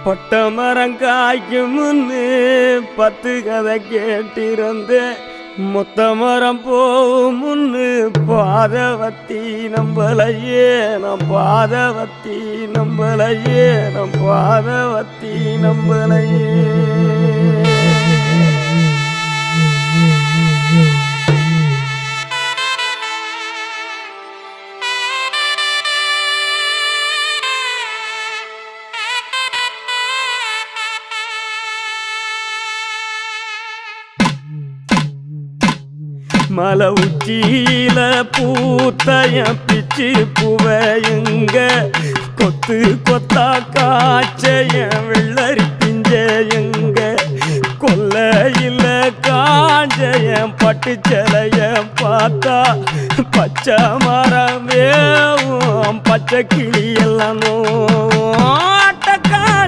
பட்டமரம் காய்க்கும் முன்னு 10 கதை கேட்டிருந்தேன். மொத்த மரம் போகும் முன்னு பாதவத்தி நம்பலையே நம் பாதவத்தி நம்பலையே நம் பாதவத்தி நம்பலையே. மலை உச்சியில பூத்தைய பிச்சு புவையுங்க கொத்து கொத்தா காய்ச்சைய வெள்ளரி பிஞ்சையுங்க கொல்லையில காஞ்சைய பட்டு சிலைய பார்த்தா பச்சை மரம் வேவும் பச்சை கிளி எல்லாம்